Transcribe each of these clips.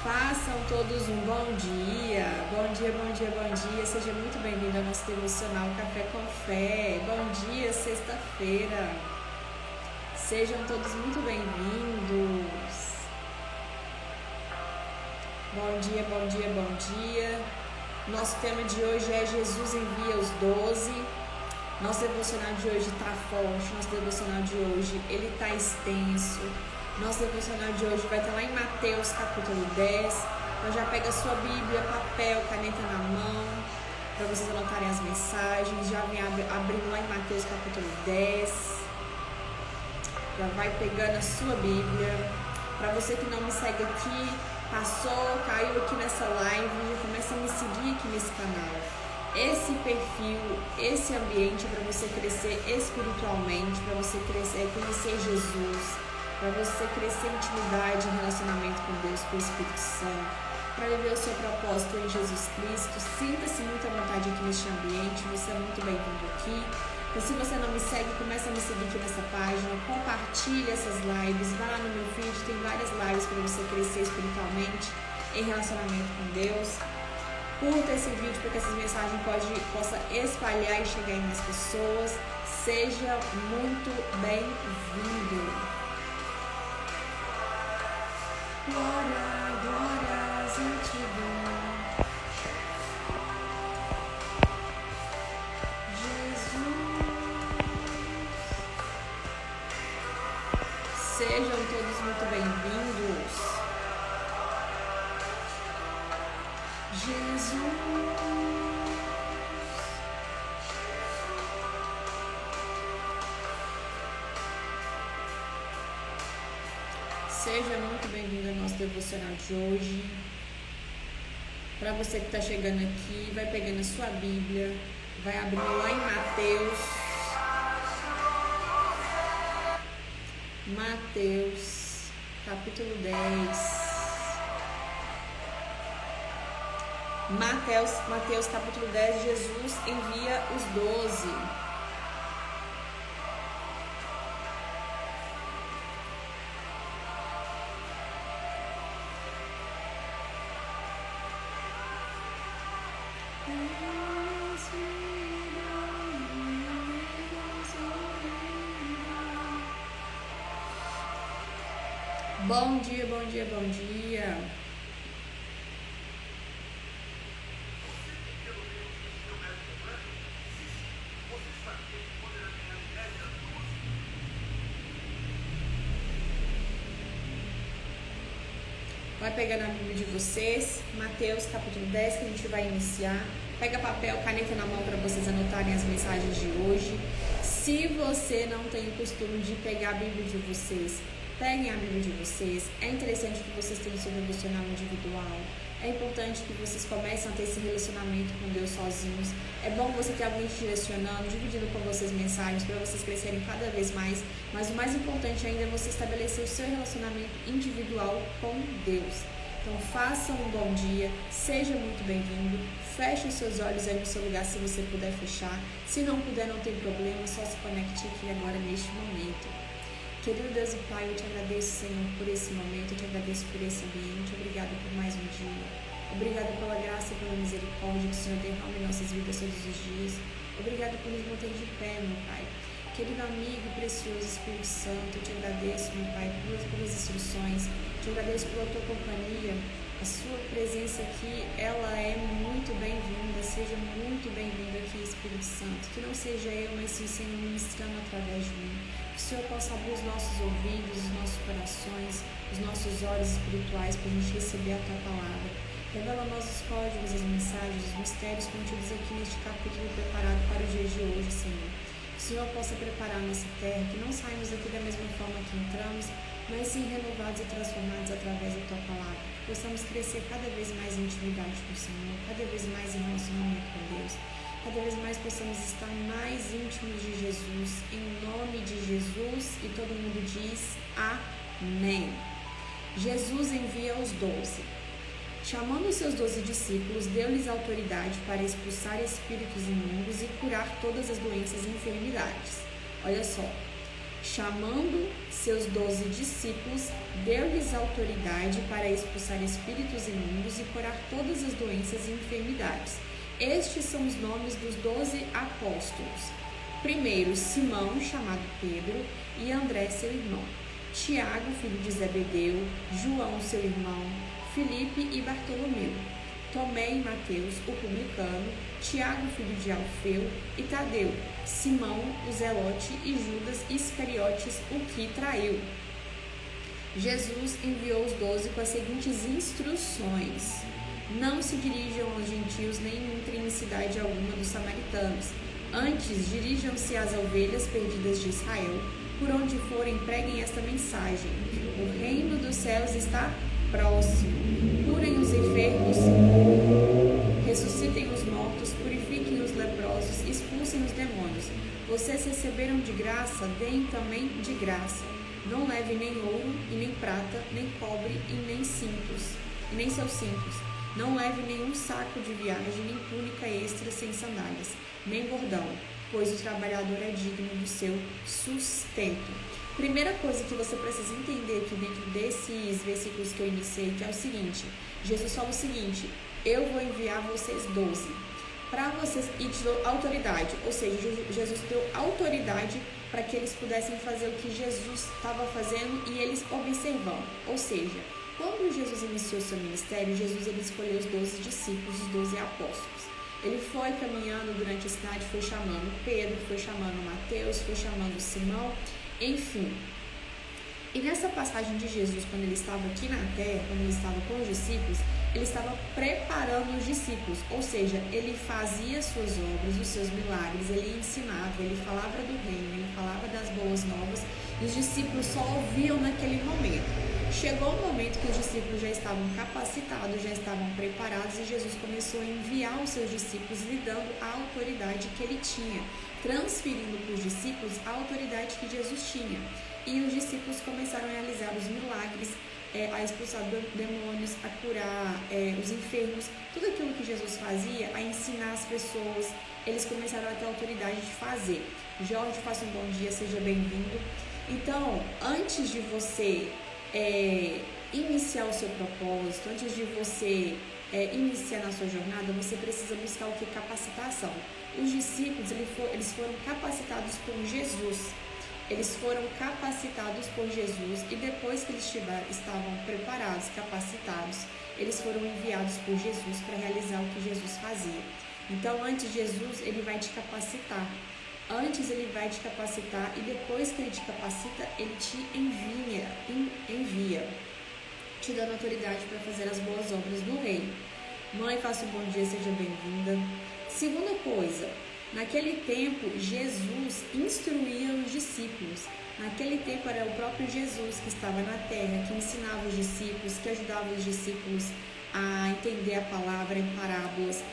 Façam todos um bom dia. Bom dia, bom dia, bom dia. Seja muito bem-vindo ao nosso devocional Café com Fé. Bom dia, sexta-feira. Sejam todos muito bem-vindos. Bom dia, bom dia, bom dia. Nosso tema de hoje é Jesus envia os 12. Nosso devocional de hoje está forte. Nosso devocional de hoje, ele está extenso. Nosso devocional de hoje vai estar lá em Mateus capítulo 10. Então já pega a sua Bíblia, papel, caneta na mão, para vocês anotarem as mensagens. Já vem abrindo lá em Mateus capítulo 10. Já vai pegando a sua Bíblia. Para você que não me segue aqui, passou, caiu aqui nessa live, já começa a me seguir aqui nesse canal. Esse perfil, esse ambiente para você crescer espiritualmente, para você crescer, conhecer Jesus, para você crescer em intimidade, em relacionamento com Deus, com o Espírito Santo, para viver o seu propósito em Jesus Cristo. Sinta-se muito à vontade aqui neste ambiente, você é muito bem-vindo aqui. Então, se você não me segue, começa a me seguir aqui nessa página, compartilha essas lives, vai lá no meu feed, tem várias lives para você crescer espiritualmente em relacionamento com Deus. Curta esse vídeo para que essas mensagens possam espalhar e chegar em mais pessoas. Seja muito bem-vindo. Glória, glórias a ti, Jesus. Sejam todos muito bem-vindos. Jesus. Seja muito bem-vindo ao nosso devocional de hoje. Para você que está chegando aqui, vai pegando a sua Bíblia, vai abrindo lá em Mateus, capítulo 10. Mateus capítulo 10, Jesus envia os 12. Bom dia, bom dia, bom dia. Vai pegando a Bíblia de vocês, Mateus capítulo 10, que a gente vai iniciar. Pega papel, caneta na mão para vocês anotarem as mensagens de hoje. Se você não tem o costume de pegar a Bíblia de vocês, peguem a Bíblia de vocês. É interessante que vocês tenham seu devocional individual. É importante que vocês comecem a ter esse relacionamento com Deus sozinhos. É bom você ter alguém te direcionando, dividindo com vocês mensagens para vocês crescerem cada vez mais. Mas o mais importante ainda é você estabelecer o seu relacionamento individual com Deus. Então faça um bom dia, seja muito bem-vindo. Feche os seus olhos aí no seu lugar se você puder fechar. Se não puder, não tem problema, só se conecte aqui agora neste momento. Querido Deus e Pai, eu te agradeço, Senhor, por esse momento, eu te agradeço por esse ambiente, obrigado por mais um dia. Obrigado pela graça e pela misericórdia que o Senhor derrama em nossas vidas todos os dias. Obrigado por nos manter de pé, meu Pai. Querido amigo, precioso Espírito Santo, eu te agradeço, meu Pai, pelas instruções, te agradeço pela tua companhia. A sua presença aqui, ela é muito bem-vinda, seja muito bem-vindo aqui, Espírito Santo. Que não seja eu, mas sim o Senhor ministrando através de mim. Que o Senhor possa abrir os nossos ouvidos, os nossos corações, os nossos olhos espirituais para a gente receber a tua palavra. Revela nossos códigos, as mensagens, os mistérios contidos aqui neste capítulo preparado para o dia de hoje, Senhor. Que o Senhor possa preparar nossa terra, que não saímos daqui da mesma forma que entramos, mas sim renovados e transformados através da tua palavra. Que possamos crescer cada vez mais em intimidade com o Senhor, cada vez mais em relacionamento com Deus. Cada vez mais possamos estar mais íntimos de Jesus, em nome de Jesus, e todo mundo diz amém. Jesus envia os 12. Chamando os seus 12 discípulos, deu-lhes autoridade para expulsar espíritos imundos e curar todas as doenças e enfermidades. Olha só. Chamando seus 12 discípulos, deu-lhes autoridade para expulsar espíritos imundos e curar todas as doenças e enfermidades. Estes são os nomes dos 12 apóstolos. Primeiro, Simão, chamado Pedro, e André, seu irmão. Tiago, filho de Zebedeu, João, seu irmão, Filipe e Bartolomeu. Tomé e Mateus, o publicano, Tiago, filho de Alfeu, e Tadeu, Simão, o Zelote, e Judas Iscariotes, o que traiu. Jesus enviou os 12 com as seguintes instruções: não se dirijam aos gentios, nem entrem em cidade alguma dos samaritanos. Antes, dirijam-se às ovelhas perdidas de Israel. Por onde forem, preguem esta mensagem: o reino dos céus está próximo. Curem os enfermos, ressuscitem os mortos, purifiquem os leprosos, expulsem os demônios. Vocês receberam de graça, deem também de graça. Não leve nem ouro, e nem prata, nem cobre, e nem seus cintos. Não leve nenhum saco de viagem, nem túnica extra sem sandálias, nem bordão, pois o trabalhador é digno do seu sustento. Primeira coisa que você precisa entender aqui dentro desses versículos que eu iniciei, que é o seguinte: Jesus fala o seguinte: eu vou enviar vocês 12 para vocês, e te dou autoridade, ou seja, Jesus deu autoridade para que eles pudessem fazer o que Jesus estava fazendo e eles observando. Ou seja, quando Jesus iniciou seu ministério, Jesus ele escolheu os 12 discípulos, os 12 apóstolos. Ele foi caminhando durante a cidade, foi chamando Pedro, foi chamando Mateus, foi chamando Simão, enfim. E nessa passagem de Jesus, quando ele estava aqui na terra, quando ele estava com os discípulos, ele estava preparando os discípulos, ou seja, ele fazia suas obras, os seus milagres, ele ensinava, ele falava do reino, ele falava das boas novas, e os discípulos só ouviam naquele momento. Chegou o momento que os discípulos já estavam capacitados, já estavam preparados, e Jesus começou a enviar os seus discípulos, lhe dando a autoridade que ele tinha, transferindo para os discípulos a autoridade que Jesus tinha. E os discípulos começaram a realizar os milagres, a expulsar demônios, a curar os enfermos, tudo aquilo que Jesus fazia, a ensinar as pessoas, eles começaram a ter a autoridade de fazer. Jorge, faça um bom dia, seja bem-vindo. Então, antes de você iniciar o seu propósito, antes de você iniciar na sua jornada, você precisa buscar o que? Capacitação. Os discípulos, eles foram capacitados por Jesus. Eles foram capacitados por Jesus e depois que eles estavam preparados, capacitados, eles foram enviados por Jesus para realizar o que Jesus fazia. Então, antes Jesus, ele vai te capacitar. Antes ele vai te capacitar e depois que ele te capacita, ele te envia, te dando autoridade para fazer as boas obras do reino. Mãe, faça um bom dia, seja bem-vinda. Segunda coisa, naquele tempo, Jesus instruía os discípulos. Naquele tempo era o próprio Jesus que estava na terra, que ensinava os discípulos, que ajudava os discípulos a entender a palavra em parábolas.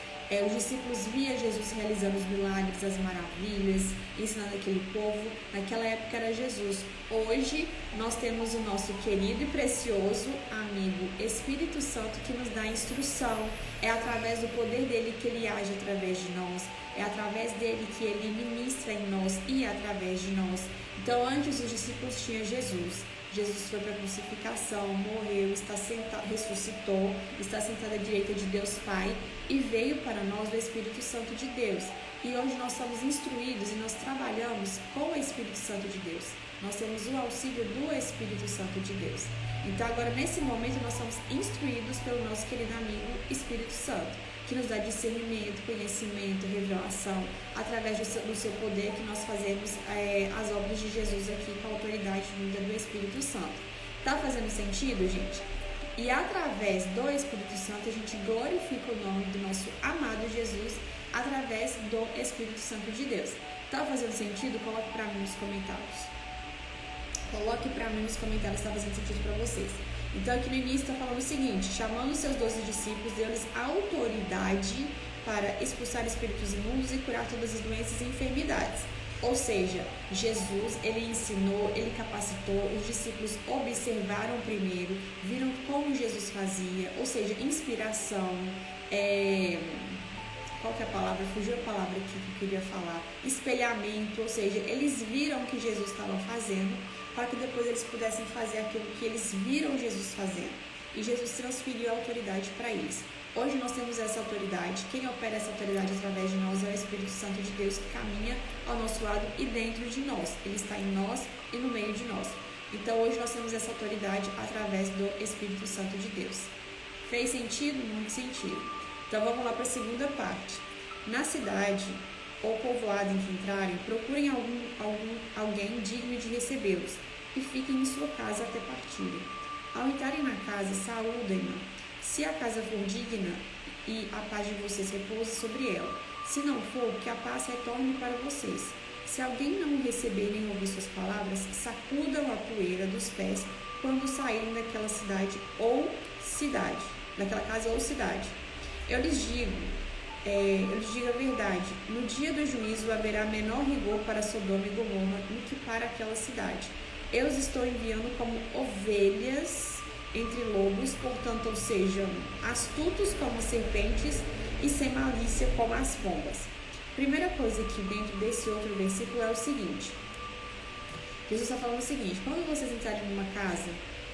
Os discípulos viam Jesus realizando os milagres, as maravilhas, ensinando aquele povo. Naquela época era Jesus. Hoje nós temos o nosso querido e precioso amigo Espírito Santo que nos dá instrução. É através do poder dele que ele age através de nós. É através dele que ele ministra em nós e através de nós. Então antes os discípulos tinham Jesus. Jesus foi para a crucificação, morreu, está sentado, ressuscitou, está sentado à direita de Deus Pai e veio para nós o Espírito Santo de Deus. E hoje nós somos instruídos e nós trabalhamos com o Espírito Santo de Deus. Nós temos o auxílio do Espírito Santo de Deus. Então agora nesse momento nós somos instruídos pelo nosso querido amigo Espírito Santo, que nos dá discernimento, conhecimento, revelação, através do seu poder que nós fazemos as obras de Jesus aqui com a autoridade vinda do Espírito Santo. Tá fazendo sentido, gente? E através do Espírito Santo a gente glorifica o nome do nosso amado Jesus através do Espírito Santo de Deus. Tá fazendo sentido? Coloque para mim nos comentários. Coloque para mim nos comentários se está fazendo sentido para vocês. Então aqui no início está falando o seguinte: chamando os seus 12 discípulos, deu-lhes autoridade para expulsar espíritos imundos e curar todas as doenças e enfermidades. Ou seja, Jesus, ele ensinou, ele capacitou, os discípulos observaram primeiro, viram como Jesus fazia, ou seja, inspiração, qual que é a palavra? Fugiu a palavra aqui que eu queria falar. Espelhamento, ou seja, eles viram o que Jesus estava fazendo para que depois eles pudessem fazer aquilo que eles viram Jesus fazendo. E Jesus transferiu a autoridade para eles. Hoje nós temos essa autoridade. Quem opera essa autoridade através de nós é o Espírito Santo de Deus, que caminha ao nosso lado e dentro de nós. Ele está em nós e no meio de nós. Então hoje nós temos essa autoridade através do Espírito Santo de Deus. Fez sentido? Muito sentido. Então vamos lá para a segunda parte. Na cidade ou povoado em que entrarem, procurem alguém digno de recebê-los e fiquem em sua casa até partirem. Ao entrarem na casa, saúdem-na. Se a casa for digna e a paz de vocês repouse sobre ela. Se não for, que a paz retorne para vocês. Se alguém não receber nem ouvir suas palavras, sacudam a poeira dos pés quando saírem daquela cidade ou cidade, daquela casa ou cidade. Eu lhes digo a verdade, no dia do juízo haverá menor rigor para Sodoma e Gomorra do que para aquela cidade. Eu os estou enviando como ovelhas entre lobos, portanto, sejam astutos como serpentes e sem malícia como as pombas. Primeira coisa aqui dentro desse outro versículo é o seguinte. Jesus está falando o seguinte: quando vocês entrarem numa casa,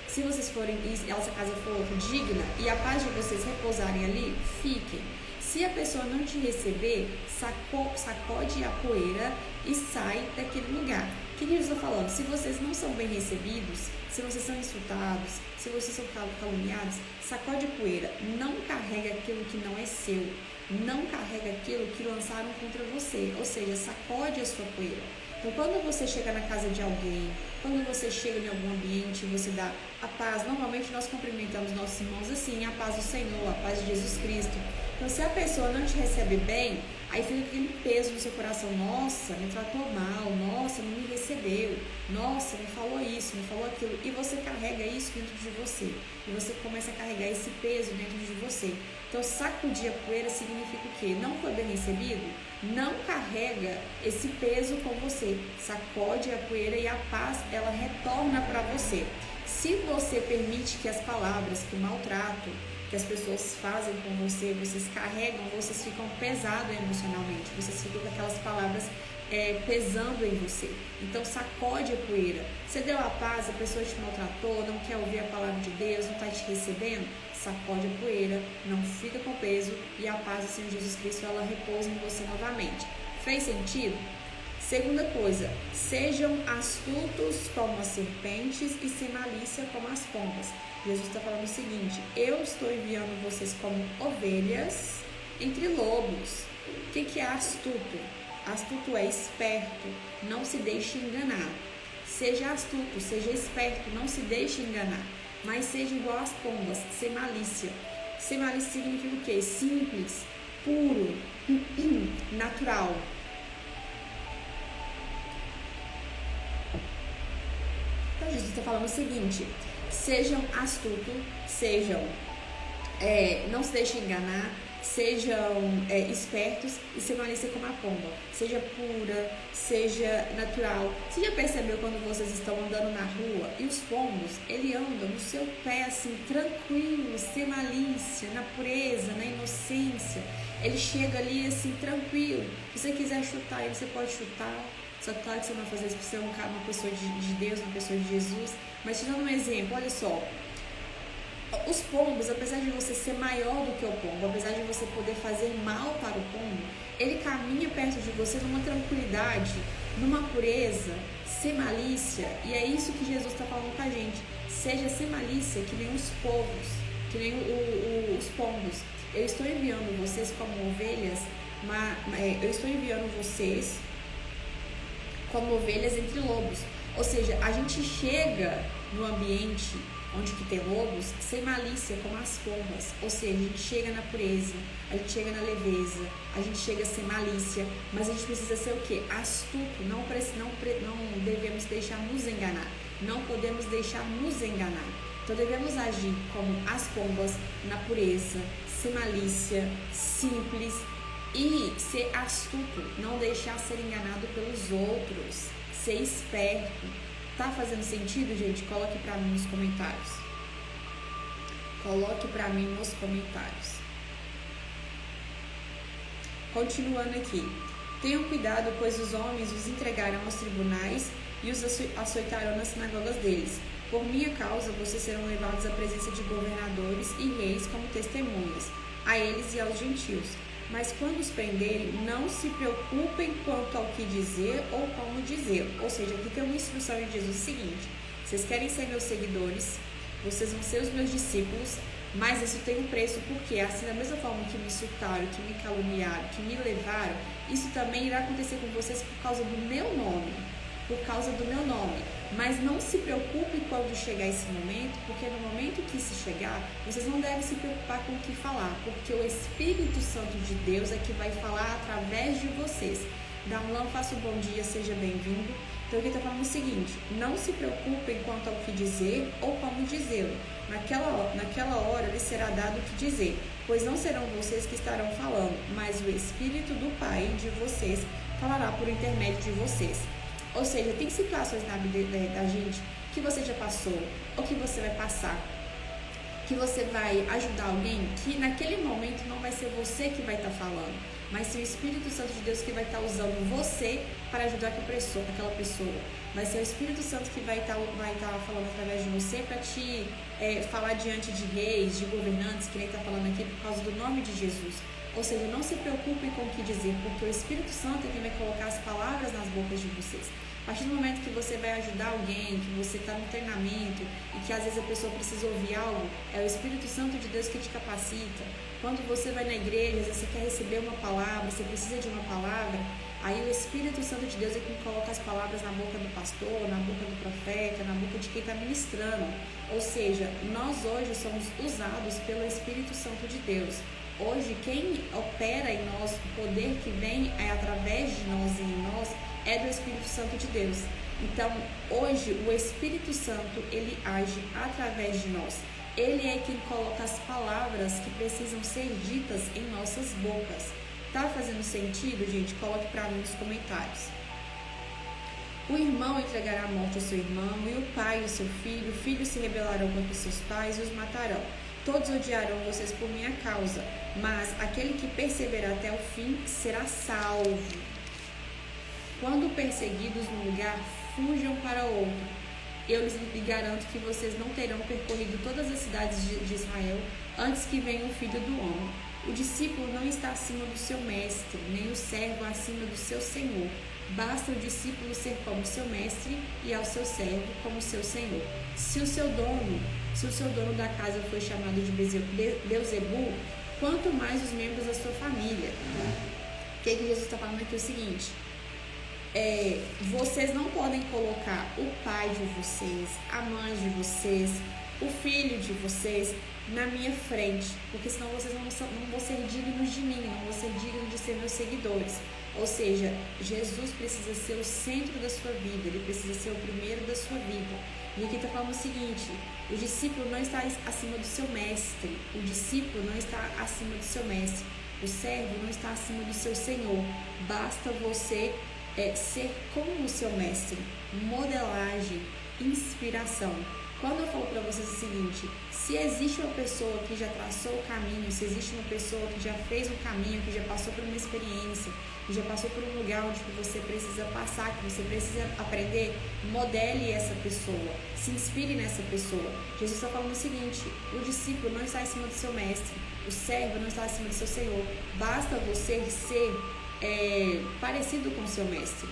se vocês forem, e essa casa for digna e a paz de vocês repousarem ali, fiquem. Se a pessoa não te receber, sacode a poeira e sai daquele lugar. O que Jesus está falando? Se vocês não são bem recebidos, se vocês são insultados, se vocês são caluniados, sacode a poeira. Não carrega aquilo que não é seu. Não carrega aquilo que lançaram contra você. Ou seja, sacode a sua poeira. Então, quando você chega na casa de alguém, quando você chega em algum ambiente, você dá a paz. Normalmente nós cumprimentamos nossos irmãos assim: a paz do Senhor, a paz de Jesus Cristo. Então, se a pessoa não te recebe bem, aí fica aquele peso no seu coração: nossa, me tratou mal, nossa, não me recebeu, nossa, me falou isso, me falou aquilo. E você carrega isso dentro de você. E você começa a carregar esse peso dentro de você. Então, sacudir a poeira significa o quê? Não foi bem recebido? Não carrega esse peso com você. Sacode a poeira e a paz, ela retorna para você. Se você permite que as palavras, que o maltrato, que as pessoas fazem com você, vocês carregam, vocês ficam pesados emocionalmente, vocês ficam com aquelas palavras pesando em você. Então sacode a poeira. Você deu a paz, a pessoa te maltratou, não quer ouvir a palavra de Deus, não está te recebendo, sacode a poeira, não fica com peso e a paz do Senhor Jesus Cristo, ela repousa em você novamente. Fez sentido? Segunda coisa, sejam astutos como as serpentes e sem malícia como as pombas. Jesus está falando o seguinte: eu estou enviando vocês como ovelhas entre lobos. O que é astuto? Astuto é esperto, não se deixe enganar. Seja astuto, seja esperto, não se deixe enganar. Mas seja igual às pombas, sem malícia. Sem malícia significa o quê? Simples, puro, natural. Então Jesus está falando o seguinte: sejam astutos, não se deixem enganar, sejam espertos e sem malícia como a pomba. Seja pura, seja natural. Você já percebeu quando vocês estão andando na rua e os pombos, ele anda no seu pé assim, tranquilo, sem malícia, na pureza, na inocência. Ele chega ali assim, tranquilo. Se você quiser chutar ele, você pode chutar. Só que claro que você não vai fazer isso porque você é uma pessoa de Deus, uma pessoa de Jesus. Mas te dando um exemplo, olha só. Os pombos, apesar de você ser maior do que o pombo, apesar de você poder fazer mal para o pombo, ele caminha perto de você numa tranquilidade, numa pureza, sem malícia. E é isso que Jesus está falando com a gente. Seja sem malícia, que nem os povos, que nem os pombos. Eu estou enviando vocês como ovelhas, eu estou enviando vocês como ovelhas entre lobos. Ou seja, a gente chega no ambiente onde que tem lobos sem malícia, como as pombas. Ou seja, a gente chega na pureza, a gente chega na leveza, a gente chega sem malícia, mas a gente precisa ser o quê? Astuto. Não devemos deixar nos enganar. Não podemos deixar nos enganar. Então devemos agir como as pombas, na pureza, sem malícia, simples e ser astuto. Não deixar ser enganado pelos outros. Ser esperto. Tá fazendo sentido, gente? Coloque pra mim nos comentários. Coloque pra mim nos comentários. Continuando aqui. Tenham cuidado, pois os homens os entregarão aos tribunais e os açoitarão nas sinagogas deles. Por minha causa, vocês serão levados à presença de governadores e reis como testemunhas, a eles e aos gentios. Mas quando os prenderem, não se preocupem quanto ao que dizer ou como dizer. Ou seja, aqui tem uma instrução de Jesus seguinte: vocês querem ser meus seguidores, vocês vão ser os meus discípulos, mas isso tem um preço, porque assim, da mesma forma que me insultaram, que me caluniaram, que me levaram, isso também irá acontecer com vocês por causa do meu nome. Por causa do meu nome. Mas não se preocupe quando chegar esse momento, porque no momento que isso chegar, vocês não devem se preocupar com o que falar, porque o Espírito Santo de Deus é que vai falar através de vocês. Darlan, faça um bom dia, seja bem-vindo. Então aqui está falando o seguinte: não se preocupem quanto ao que dizer ou como dizê-lo. Naquela hora lhes será dado o que dizer, pois não serão vocês que estarão falando, mas o Espírito do Pai de vocês falará por intermédio de vocês. Ou seja, tem situações na vida da gente que você já passou, ou que você vai passar, que você vai ajudar alguém, que naquele momento não vai ser você que vai estar falando, mas sim o Espírito Santo de Deus que vai estar usando você para ajudar aquela pessoa. Vai ser o Espírito Santo que vai estar falando através de você para te falar diante de reis, de governantes, que nem está falando aqui, por causa do nome de Jesus. Ou seja, não se preocupe com o que dizer, porque o Espírito Santo é quem vai colocar as palavras nas bocas de vocês. A partir do momento que você vai ajudar alguém, que você está no treinamento e que às vezes a pessoa precisa ouvir algo, é o Espírito Santo de Deus que te capacita. Quando você vai na igreja, às vezes você quer receber uma palavra, você precisa de uma palavra, aí o Espírito Santo de Deus é quem coloca as palavras na boca do pastor, na boca do profeta, na boca de quem está ministrando. Ou seja, nós hoje somos usados pelo Espírito Santo de Deus. Hoje, quem opera em nós, o poder que vem através de nós e em nós, é do Espírito Santo de Deus. Então, hoje, o Espírito Santo, ele age através de nós. Ele é quem coloca as palavras que precisam ser ditas em nossas bocas. Tá fazendo sentido, gente? Coloque para mim nos comentários. O irmão entregará a morte ao seu irmão, e o pai ao seu filho. Filhos se rebelarão contra seus pais e os matarão. Todos odiarão vocês por minha causa, mas aquele que perseverar até o fim será salvo. Quando perseguidos num lugar, fujam para outro. Eu lhes garanto que vocês não terão percorrido todas as cidades de Israel antes que venha o Filho do Homem. O discípulo não está acima do seu mestre, nem o servo acima do seu senhor. Basta o discípulo ser como seu mestre e ao seu servo como seu senhor. Se o seu dono da casa foi chamado de Beelzebul, quanto mais os membros da sua família. O que Jesus está falando aqui é o seguinte: vocês não podem colocar o pai de vocês, a mãe de vocês, o filho de vocês na minha frente, porque senão vocês não vão ser dignos de mim, não vão ser dignos de ser meus seguidores. Ou seja, Jesus precisa ser o centro da sua vida, ele precisa ser o primeiro da sua vida. E aqui está falando o seguinte: o discípulo não está acima do seu mestre, o discípulo não está acima do seu mestre, o servo não está acima do seu senhor. Basta você ser como o seu mestre, modelagem, inspiração. Quando eu falo para vocês o seguinte: se existe uma pessoa que já traçou o caminho, se existe uma pessoa que já fez um caminho, que já passou por uma experiência, que já passou por um lugar onde você precisa passar, que você precisa aprender, modele essa pessoa, se inspire nessa pessoa. Jesus está falando o seguinte: o discípulo não está acima do seu mestre, o servo não está acima do seu senhor. Basta você ser parecido com o seu mestre.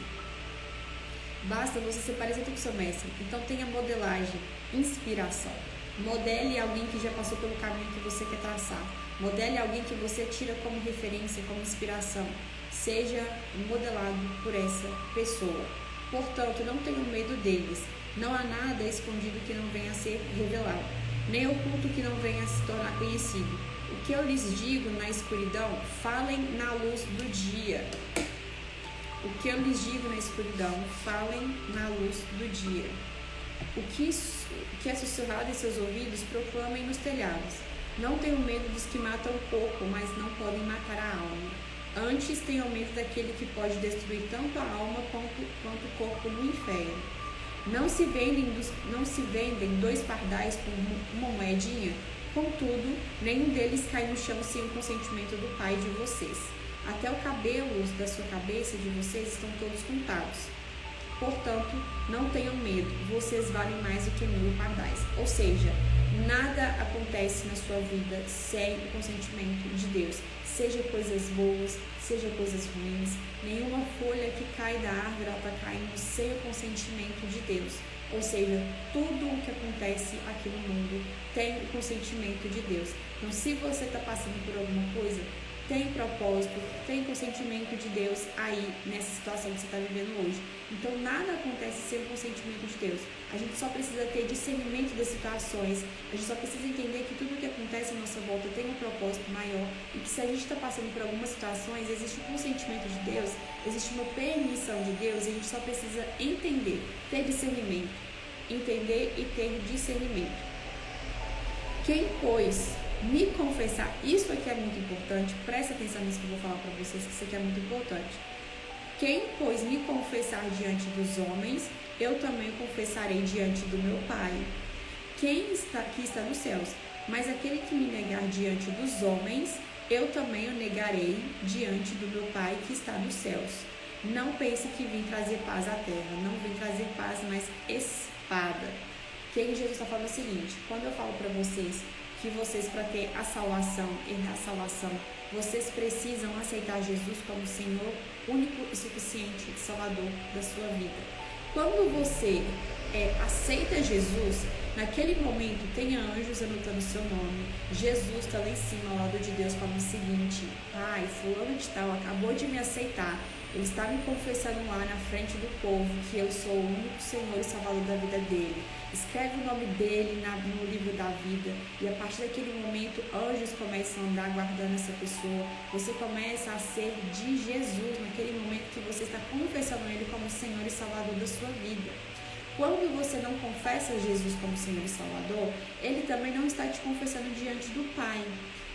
Basta você ser parecido com o seu mestre. Então tenha modelagem, inspiração. Modele alguém que já passou pelo caminho que você quer traçar. Modele alguém que você tira como referência, como inspiração. Seja modelado por essa pessoa. Portanto, não tenham medo deles. Não há nada escondido que não venha a ser revelado, nem oculto que não venha a se tornar conhecido. O que eu lhes digo na escuridão, falem na luz do dia. O que eu lhes digo na escuridão, falem na luz do dia. O que é sussurrado em seus ouvidos, proclamem nos telhados. Não tenham medo dos que matam o corpo, mas não podem matar a alma. Antes tenham medo daquele que pode destruir tanto a alma quanto o corpo no inferno. Não se vendem 2 pardais por uma moedinha? Contudo, nenhum deles cai no chão sem o consentimento do Pai de vocês. até os cabelos da sua cabeça, de vocês, estão todos contados. Portanto, não tenham medo, vocês valem mais do que 1000 pardais. Ou seja, nada acontece na sua vida sem o consentimento de Deus. Seja coisas boas, seja coisas ruins, nenhuma folha que cai da árvore está caindo sem o consentimento de Deus. Ou seja, tudo o que acontece aqui no mundo tem o consentimento de Deus. Então, se você está passando por alguma coisa, tem propósito, tem consentimento de Deus aí nessa situação que você está vivendo hoje. Então, nada acontece sem o consentimento de Deus. A gente só precisa ter discernimento das situações, a gente só precisa entender que tudo o que acontece à nossa volta tem um propósito maior e que se a gente está passando por algumas situações, existe um consentimento de Deus, existe uma permissão de Deus e a gente só precisa entender, ter discernimento, entender e ter discernimento. Quem, pois, me confessar, isso aqui é muito importante, presta atenção nisso que eu vou falar para vocês, que isso aqui é muito importante. Quem, pois, me confessar diante dos homens, eu também confessarei diante do meu Pai, quem está aqui está nos céus, mas aquele que me negar diante dos homens, eu também o negarei diante do meu Pai que está nos céus. Não pense que vim trazer paz à terra, não vim trazer paz, mas espada. Que Jesus está falando o seguinte, quando eu falo para vocês que vocês, para ter a salvação e a salvação, vocês precisam aceitar Jesus como Senhor único e suficiente, Salvador da sua vida. Quando você aceita Jesus, naquele momento tenha anjos anotando seu nome. Jesus está lá em cima, ao lado de Deus, falando o seguinte: Pai, fulano de tal acabou de me aceitar. Ele está me confessando lá na frente do povo que eu sou o único Senhor e Salvador da vida dele. Escreve o nome dele no livro da vida e a partir daquele momento anjos começam a andar guardando essa pessoa. Você começa a ser de Jesus naquele momento que você está confessando ele como Senhor e Salvador da sua vida. Quando você não confessa Jesus como Senhor e Salvador, ele também não está te confessando diante do Pai.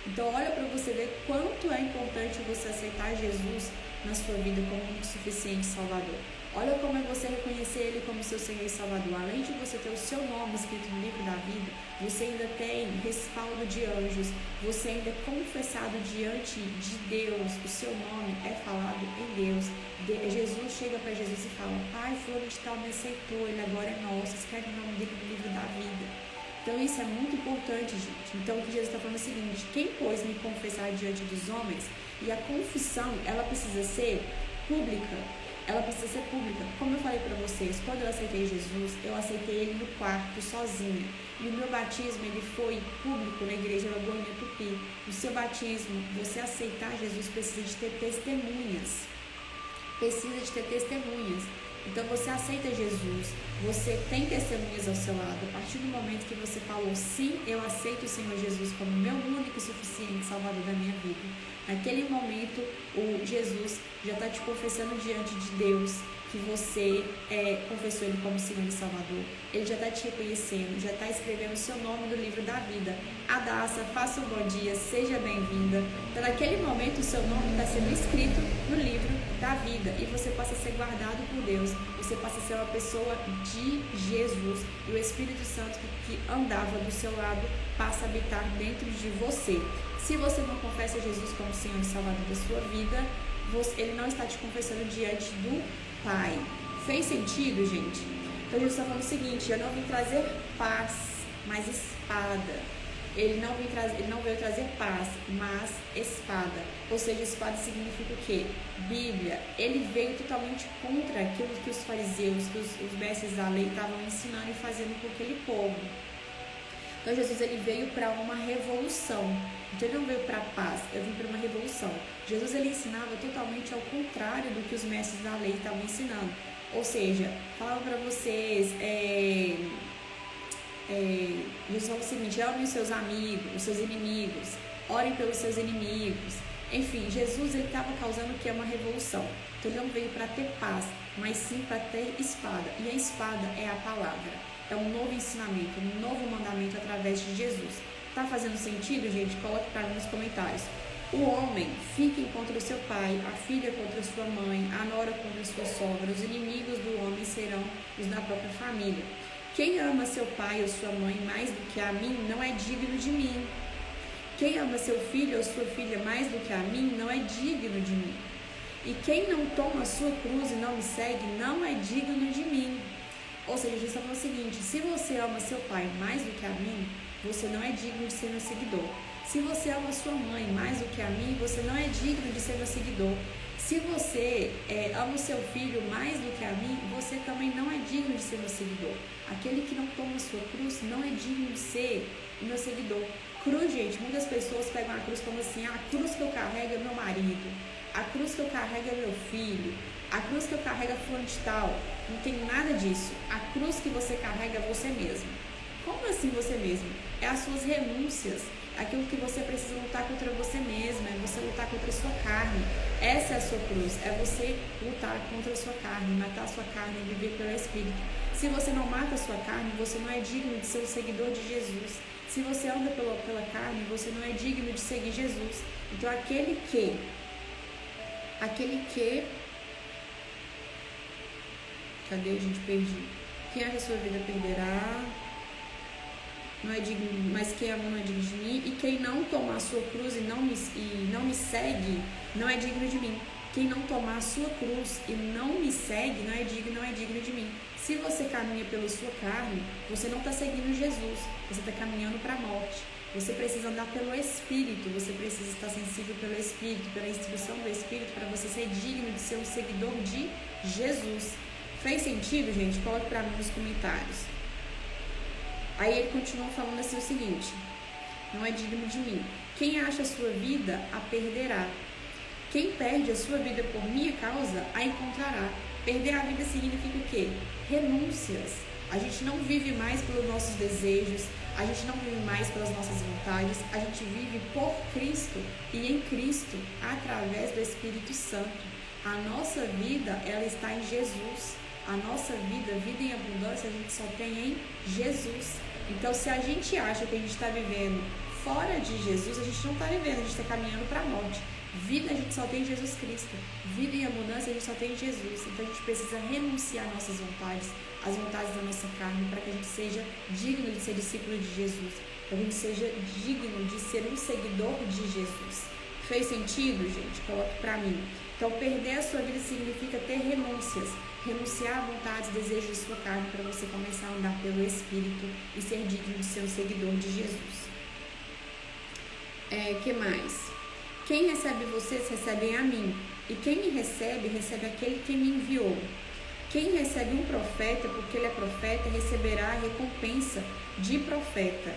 Então olha para você ver quanto é importante você aceitar Jesus na sua vida como um suficiente Salvador. Olha como é você reconhecer ele como seu Senhor e Salvador. Além de você ter o seu nome escrito no livro da vida, você ainda tem respaldo de anjos, você ainda é confessado diante de Deus, o seu nome é falado em Deus. Jesus chega para Jesus e fala: Pai, fulano de tal me aceitou, ele agora é nosso, escreve o nome dele no livro da vida. Então isso é muito importante, gente. Então o que Jesus está falando é o seguinte: quem, pois, me confessar diante dos homens, e a confissão, ela precisa ser pública. Ela precisa ser pública. Como eu falei para vocês, quando eu aceitei Jesus, eu aceitei ele no quarto, sozinha. E o meu batismo, ele foi público na igreja Lagoinha Tupi. No seu batismo, você aceitar Jesus precisa de ter testemunhas. Precisa de ter testemunhas. Então você aceita Jesus, você tem testemunhas ao seu lado. A partir do momento que você falou: sim, eu aceito o Senhor Jesus como meu único e suficiente Salvador da minha vida, naquele momento o Jesus já está te confessando diante de Deus que você confessou ele como Senhor e Salvador. Ele já está te reconhecendo, já está escrevendo o seu nome no livro da vida. Adassa, faça um bom dia, seja bem-vinda. Então naquele momento o seu nome está sendo escrito no livro da vida e você passa a ser guardado por Deus, você passa a ser uma pessoa de Jesus e o Espírito Santo que andava do seu lado passa a habitar dentro de você. Se você não confessa Jesus como Senhor e Salvador da sua vida, ele não está te confessando diante do Pai. Fez sentido, gente? Então Jesus está falando o seguinte: eu não vim trazer paz, mas espada. Ele não veio trazer paz, mas espada. Ou seja, espada significa o quê? Bíblia. Ele veio totalmente contra aquilo que os fariseus, que os mestres da lei estavam ensinando e fazendo com aquele povo. Então Jesus, ele veio para uma revolução. Então ele não veio para a paz, ele veio para uma revolução. Jesus, ele ensinava totalmente ao contrário do que os mestres da lei estavam ensinando. Ou seja, falava para vocês, Jesus falou o seguinte: amem os seus amigos, os seus inimigos, orem pelos seus inimigos. Enfim, Jesus, ele estava causando o que é uma revolução. Então ele não veio para ter paz, mas sim para ter espada. E a espada é a palavra. É um novo ensinamento, um novo mandamento através de Jesus. Tá fazendo sentido, gente? Coloque para mim nos comentários. O homem fique contra o seu pai, a filha contra a sua mãe, a nora contra a sua sogra. Os inimigos do homem serão os da própria família. Quem ama seu pai ou sua mãe mais do que a mim não é digno de mim. Quem ama seu filho ou sua filha mais do que a mim não é digno de mim. E quem não toma a sua cruz e não me segue não é digno de mim. Ou seja, Jesus está falando o seguinte: se você ama seu pai mais do que a mim, você não é digno de ser meu seguidor. Se você ama sua mãe mais do que a mim, você não é digno de ser meu seguidor. Se você ama o seu filho mais do que a mim, você também não é digno de ser meu seguidor. Aquele que não toma a sua cruz não é digno de ser meu seguidor. Cruz, gente, muitas pessoas pegam a cruz como assim: a cruz que eu carrego é meu marido, a cruz que eu carrego é meu filho, a cruz que eu carrego é fulano de tal. Não tem nada disso. A cruz que você carrega é você mesmo. Como assim você mesmo? É as suas renúncias, aquilo que você precisa lutar contra você mesmo, é você lutar contra a sua carne. Essa é a sua cruz, é você lutar contra a sua carne, matar a sua carne e viver pelo Espírito. Se você não mata a sua carne, você não é digno de ser um seguidor de Jesus. Se você anda pela carne, você não é digno de seguir Jesus. Então aquele que cadê, gente? Perdi. Quem acha a sua vida perderá, não é digno, mas quem ama não é digno de mim. E quem não tomar a sua cruz e não me segue, não é digno de mim. Quem não tomar a sua cruz e não me segue, não é digno de mim. Se você caminha pela sua carne, você não está seguindo Jesus, você está caminhando para a morte. Você precisa andar pelo Espírito, você precisa estar sensível pelo Espírito, pela instrução do Espírito, para você ser digno de ser um seguidor de Jesus. Fez sentido, gente? Coloque para mim nos comentários. Aí ele continua falando assim o seguinte: não é digno de mim. Quem acha a sua vida, a perderá. Quem perde a sua vida por minha causa, a encontrará. Perder a vida significa o quê? Renúncias. A gente não vive mais pelos nossos desejos, a gente não vive mais pelas nossas vontades, a gente vive por Cristo e em Cristo, através do Espírito Santo. A nossa vida, ela está em Jesus. A nossa vida em abundância, a gente só tem em Jesus. Então, se a gente acha que a gente está vivendo fora de Jesus, a gente não está vivendo, a gente está caminhando para a morte. Vida a gente só tem em Jesus Cristo. Vida em abundância a gente só tem em Jesus. Então a gente precisa renunciar nossas vontades, as vontades da nossa carne, para que a gente seja digno de ser discípulo de Jesus, para que a gente seja digno de ser um seguidor de Jesus. Fez sentido, gente? Coloque para mim. Então, perder a sua vida significa ter renúncias. Renunciar a vontades e desejos de sua carne para você começar a andar pelo Espírito e ser digno de ser um seguidor de Jesus. Que mais? Quem recebe vocês, recebem a mim. E quem me recebe, recebe aquele que me enviou. Quem recebe um profeta, porque ele é profeta, receberá a recompensa de profeta.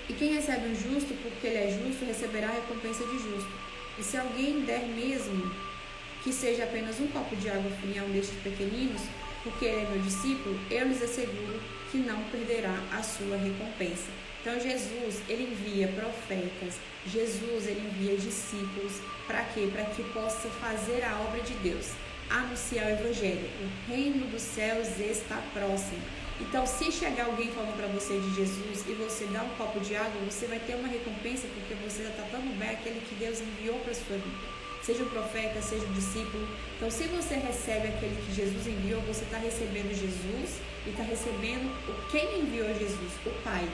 E quem recebe um justo, porque ele é justo, receberá a recompensa de justo. E se alguém der mesmo que seja apenas um copo de água fria a um destes pequeninos, porque ele é meu discípulo, eu lhes asseguro que não perderá a sua recompensa. Então Jesus, ele envia profetas, Jesus, ele envia discípulos, para quê? Para que possa fazer a obra de Deus, anunciar o Evangelho. O reino dos céus está próximo. Então, se chegar alguém falando para você de Jesus e você dá um copo de água, você vai ter uma recompensa, porque você está tratando bem aquele que Deus enviou para a sua vida. Seja o profeta, seja o discípulo. Então, se você recebe aquele que Jesus enviou, você está recebendo Jesus e está recebendo quem enviou Jesus, o Pai.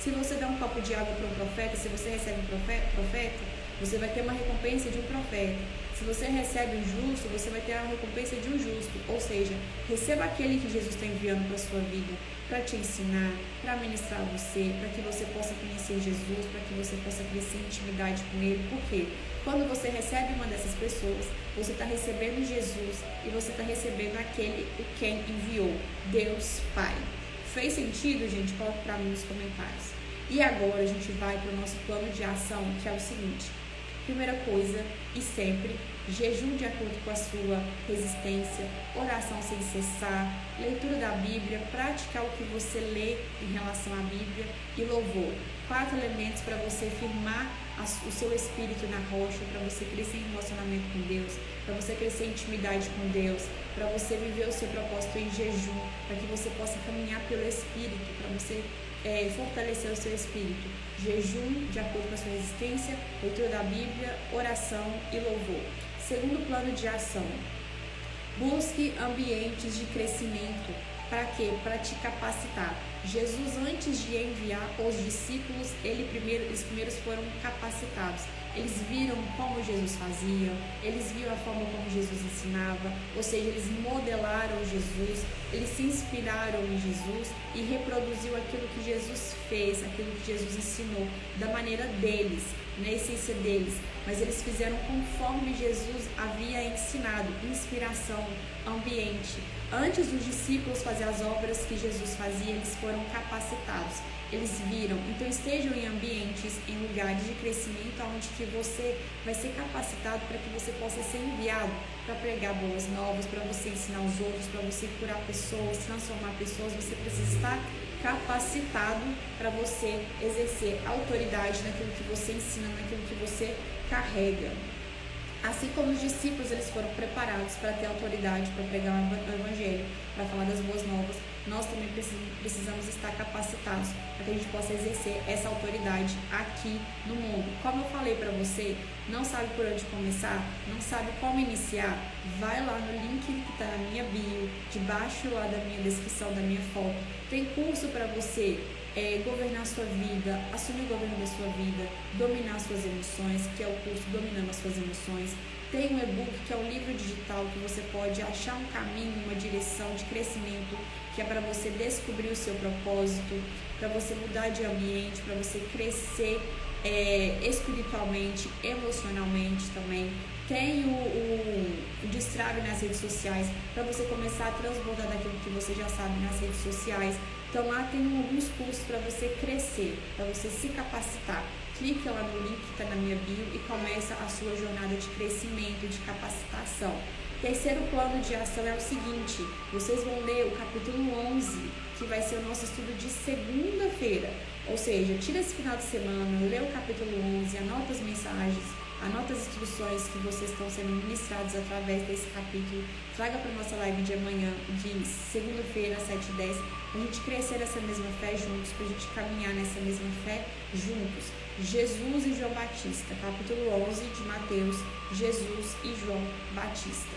Se você dá um copo de água para um profeta, se você recebe um profeta, você vai ter uma recompensa de um profeta. Se você recebe um justo, você vai ter a recompensa de um justo. Ou seja, receba aquele que Jesus está enviando para a sua vida, para te ensinar, para ministrar você, para que você possa conhecer Jesus, para que você possa crescer em intimidade com Ele. Por quê? Quando você recebe uma dessas pessoas, você está recebendo Jesus e você está recebendo aquele quem enviou, Deus Pai. Fez sentido, gente? Coloque para mim nos comentários. E agora a gente vai para o nosso plano de ação, que é o seguinte. Primeira coisa, e sempre, jejum de acordo com a sua resistência, oração sem cessar, leitura da Bíblia, praticar o que você lê em relação à Bíblia e louvor. 4 elementos para você firmar o seu espírito na rocha, para você crescer em relacionamento com Deus, para você crescer em intimidade com Deus, para você viver o seu propósito em jejum, para que você possa caminhar pelo Espírito, para você fortalecer o seu espírito. Jejum de acordo com a sua resistência, leitura da Bíblia, oração e louvor. Segundo plano de ação, busque ambientes de crescimento. Para quê? Para te capacitar. Jesus, antes de enviar os discípulos, eles primeiros foram capacitados. Eles viram como Jesus fazia, eles viram a forma como Jesus ensinava, ou seja, eles modelaram Jesus, eles se inspiraram em Jesus e reproduziu aquilo que Jesus fez, aquilo que Jesus ensinou, da maneira deles, na essência deles. Mas eles fizeram conforme Jesus havia ensinado, inspiração, ambiente. Antes dos discípulos fazer as obras que Jesus fazia, eles foram capacitados. Eles viram, então estejam em ambientes, em lugares de crescimento onde que você vai ser capacitado para que você possa ser enviado para pregar boas novas, para você ensinar os outros, para você curar pessoas, transformar pessoas. Você precisa estar capacitado para você exercer autoridade naquilo que você ensina, naquilo que você carrega. Assim como os discípulos, eles foram preparados para ter autoridade, para pregar o evangelho, para falar das boas novas, nós também precisamos estar capacitados para que a gente possa exercer essa autoridade aqui no mundo. Como eu falei para você, não sabe por onde começar, não sabe como iniciar, vai lá no link que está na minha bio, debaixo lá da minha descrição, da minha foto. Tem curso para você governar a sua vida, assumir o governo da sua vida, dominar suas emoções, que é o curso Dominando as Suas Emoções. Tem um e-book, que é um livro digital, que você pode achar um caminho, uma direção de crescimento, que é para você descobrir o seu propósito, para você mudar de ambiente, para você crescer espiritualmente, emocionalmente também. Tem o Destrave nas redes sociais, para você começar a transbordar daquilo que você já sabe nas redes sociais. Então lá tem alguns cursos para você crescer, para você se capacitar. Clique lá no link que está na minha bio e começa a sua jornada de crescimento, de capacitação. Terceiro plano de ação é o seguinte: vocês vão ler o capítulo 11, que vai ser o nosso estudo de segunda-feira. Ou seja, tira esse final de semana, lê o capítulo 11, anota as mensagens, anota as instruções que vocês estão sendo ministrados através desse capítulo. Traga para a nossa live de amanhã, de segunda-feira, às 7h10, para a gente crescer nessa mesma fé juntos, para a gente caminhar nessa mesma fé juntos. Jesus e João Batista, capítulo 11 de Mateus, Jesus e João Batista.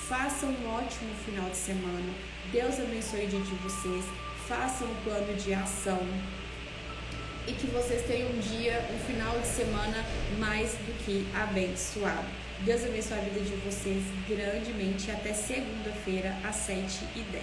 Façam um ótimo final de semana. Deus abençoe o dia de vocês. Façam um plano de ação. E que vocês tenham um final de semana mais do que abençoado. Deus abençoe a vida de vocês grandemente. Até segunda-feira, às 7h10.